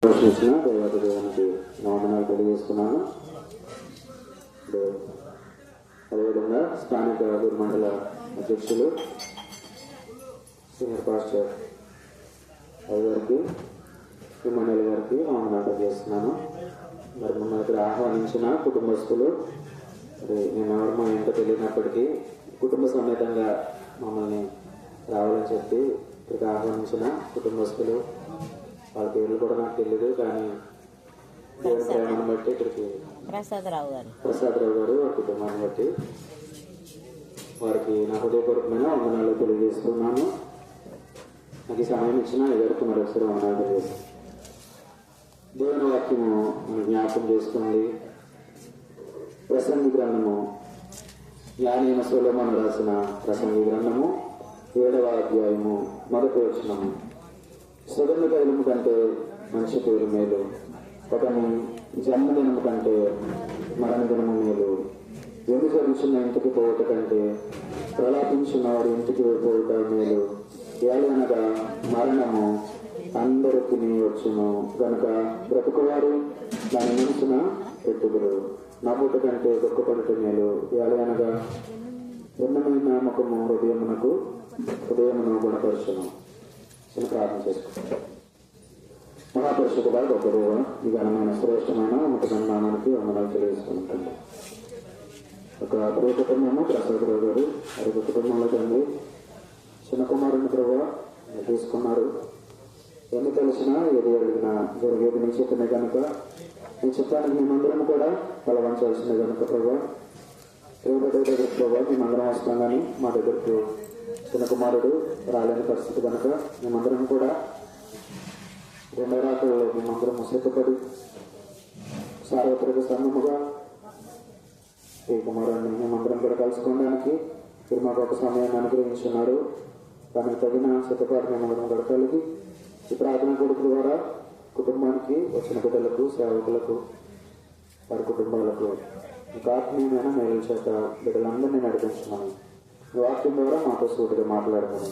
ఇచ్చిన దేవత దేవునికి వందనాలు తెలియజేస్తున్నాను. అదేవిధంగా స్థానిక గురుమండల అధ్యక్షులు సీనియర్ పాస్టర్ గారికి, మండలి గారికి వందనాలు చేస్తున్నాను. మరి మమ్మల్ని ఇక్కడ ఆహ్వానించిన కుటుంబస్తులు, మరి నేను ఎవరమో ఎంత తెలియనప్పటికీ కుటుంబ సమేతంగా మమ్మల్ని రావాలని చెప్పి ఇక్కడికి ఆహ్వానించిన కుటుంబస్తులు, వాళ్ళ పేర్లు కూడా నాకు తెలియదు, కానీ దేవుని ప్రేమను బట్టి ఇక్కడికి ప్రసాదరావు గారు వారి కుటుంబాన్ని బట్టి వారికి నా హృదయపూర్వకమైన వందనాలు తెలియజేస్తున్నాను. నాకు ఈ సమయం ఇచ్చిన ఎవరికి మరొకసారి వందనాలు తెలియజేస్తాను. దేవుని వాక్యము మనం జ్ఞాపకం చేసుకోండి. ప్రసంగి గ్రంథము, జ్ఞానైన సొలొమోను రాసిన ప్రసంగి గ్రంథము 7వ అధ్యాయము 1వ వచనము. సుగంధ తైలము కంటే మంచి పేరు మేలు, ఒకని జన్మదినము కంటే మరణ దినము మేలు. ఎందు జరుగుతున్న ఇంటికి పోవట కంటే ప్రలాపించిన వారి ఇంటికి పోవట మేలు. ఏలనగా మరణము అందరికి వచ్చును గనుక బ్రతుకువారు దాని మనసున పెట్టుదురు. నవ్వుట కంటే దుఃఖపడుట మేలు. ఏలనగా భిన్నమైన ముఖము హృదయమును గుణపరుచును. చిన్న ప్రార్థన చేసుకుంటాం. మహాపరిషుడుగా గొప్ప దేవ, ఈ ఘనమైన శ్రేష్టమైన ఉన్నతమైన నామానికి వందనాలు తెలియజేసుకుంటాను. ఒక ప్రియ కుటుంబము ప్రసాదరావు గారు, వారి కుటుంబంలో తండ్రి చిన్న కుమారుని ప్రభు తీసుకున్నారు. ఎన్ని తెలిసినా ఏది అడిగినా జరిగేది నీ చెప్పిన కనుక నీ చిత్తానికి మేమందరం కూడా బలవంచాల్సిందే కనుక ప్రభు దగ్గర ప్రభావ మేమందరం వస్తాం, కానీ మా దగ్గరకు చిన్న కుమారుడు రాలేని పరిస్థితి కనుక మేమందరం కూడా 2 రాత్రుల్లో మేమందరం ముసలిపడి సార్వత్రిక సంఘముగా ఈ కుమారుడిని మేమందరం కూడా కలుసుకోవడానికి మీరు మాకు ఒక సమయాన్ని అనుగ్రహించున్నారు. దానికి తగిన సిద్ధపాటు మేమందరం కూడా కలిగి ఈ ప్రార్థన కొడుకు ద్వారా కుటుంబానికి వచ్చిన బిడ్డలకు, సేవకులకు, వారి కుటుంబాలకు ఇంకా ఆత్మీయమైన మేలు చేత బిడ్డలందరినీ నడిపించున్నాను. వాక్యం ద్వారా మాతో సూటిగా మాట్లాడమని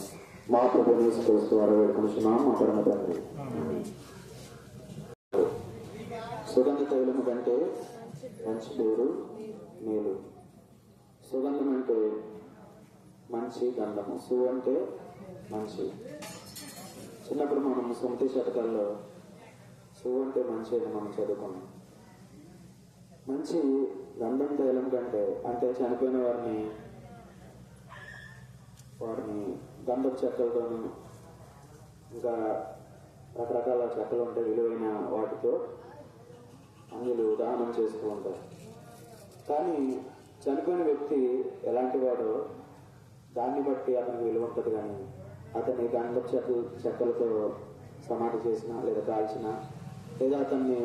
మా ప్రభుని యేసుక్రీస్తు వారు వేడుకొనుచున్నాం మా పరమ తండ్రి. సుగంధ తైలము కంటే మంచి పేరు మేలు. సుగంధం అంటే మంచి గంధము, సు అంటే మంచి. చిన్నప్పుడు మనం సొంతి శతకాల్లో సు అంటే మంచి అని మనం చదువుకున్నాం. మంచి గంధం తైలం కంటే, అంటే చనిపోయిన వారిని గంధపు చెక్కలతోనూ ఇంకా రకరకాల చెక్కలు ఉంటాయి, విలువైన వాటితో అందులో దానం చేస్తూ ఉంటారు. కానీ చనిపోయిన వ్యక్తి ఎలాంటి వాడో దాన్ని బట్టి అతనికి విలువ ఉంటుంది. కానీ అతన్ని గంధపు చెక్కలతో సమాధి చేసిన లేదా కాల్చిన, లేదా అతన్ని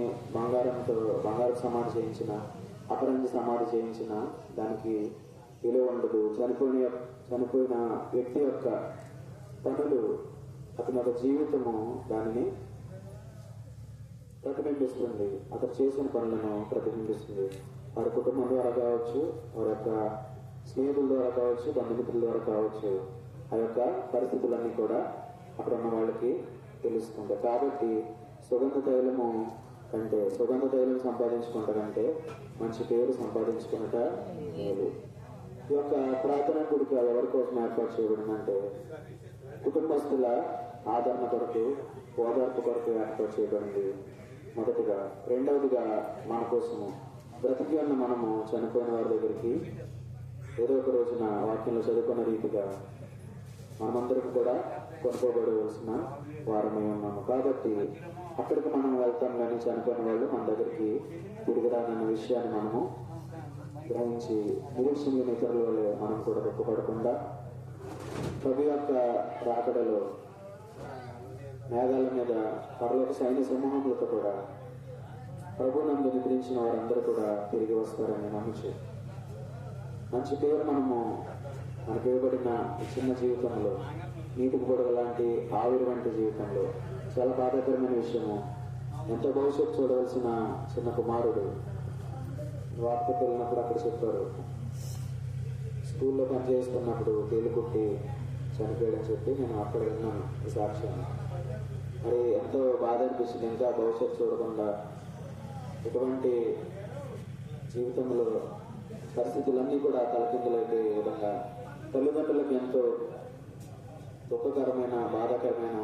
బంగారు సమాధి చేయించిన, అపరంజి సమాధి చేయించిన దానికి విలువ ఉండదు. చనిపోయిన వ్యక్తి యొక్క పనులు, అతని యొక్క జీవితము దానిని ప్రతిబింబిస్తుంది. అతను చేసిన పనులను ప్రతిబింబిస్తుంది. వారి కుటుంబం ద్వారా కావచ్చు, వారి యొక్క స్నేహితుల ద్వారా కావచ్చు, బంధుమిత్రుల ద్వారా కావచ్చు, ఆ యొక్క పరిస్థితులన్నీ కూడా అక్కడ ఉన్న వాళ్ళకి తెలుస్తుంది. కాబట్టి సుగంధ తైలము సంపాదించుకుంట కంటే మంచి పేరు సంపాదించుకున్నట మేలు. ఈ యొక్క ప్రార్థన కూడిక ఎవరి కోసం ఏర్పాటు చేయబడిందంటే కుటుంబస్తుల ఆదరణ కొరకు, ఓదార్పు కొరకు ఏర్పాటు చేయబడింది మొదటిగా. రెండవదిగా మన కోసము బ్రతికి ఉన్న మనము చనిపోయిన వారి దగ్గరికి ఏదో ఒక రోజున వాక్యంలో చదువుకున్న రీతిగా మనమందరం కూడా కొనుక్కోబడవలసిన వారమై ఉన్నాము. కాబట్టి అక్కడికి మనం వెళ్తాం, కానీ చనిపోయిన వాళ్ళు మన దగ్గరికి తిరిగిరాదన్న విషయాన్ని మనము గ్రహించి నిరీక్షణ ఇతరుల వల్ల మనం కూడా దుఃఖపడకుండా ప్రభు యొక్క రాకడలో మేఘాల మీద పరలోక సైన్య సమూహములతో కూడా ప్రభు నందు నిద్రించిన వారందరూ కూడా తిరిగి వస్తారని నమ్మించి మంచి పేరు మనకు ఇవ్వబడిన చిన్న జీవితంలో, నీటికి పొడవ లాంటి ఆవిరి వంటి జీవితంలో చాలా బాధాకరమైన విషయము. ఎంతో భవిష్యత్తు చూడవలసిన చిన్న కుమారుడు వార్తకు వెళ్ళినప్పుడు అక్కడ చెప్పారు, స్కూల్లో పనిచేస్తున్నప్పుడు తేలికుట్టి చనిపోయాడని చెప్పి నేను అక్కడ విన్నాను ఈ సాక్ష్యాన్ని. మరి ఎంతో బాధ అనిపిస్తుంది. ఇంకా భవిష్యత్తు చూడకుండా ఎటువంటి జీవితంలో పరిస్థితులన్నీ కూడా తలకిందులైతే విధంగా తల్లిదండ్రులకు ఎంతో దుఃఖకరమైన బాధాకరమైన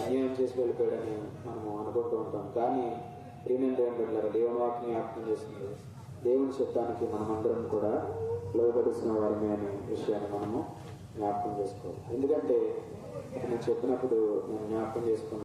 అన్యాయం చేసి వెళ్ళిపోయాడని మనము అనుకుంటూ ఉంటాం. కానీ ప్రియమైన దేవుని వాక్యం జ్ఞాపకం చేస్తుంది. దేవుని చిత్తానికి మనమందరం కూడా లోబడిసిన వారమే అనే విషయాన్ని మనము జ్ఞాపకం చేసుకోవాలి. ఎందుకంటే నేను చెప్పినప్పుడు నేను జ్ఞాపకం చేసుకున్నాను.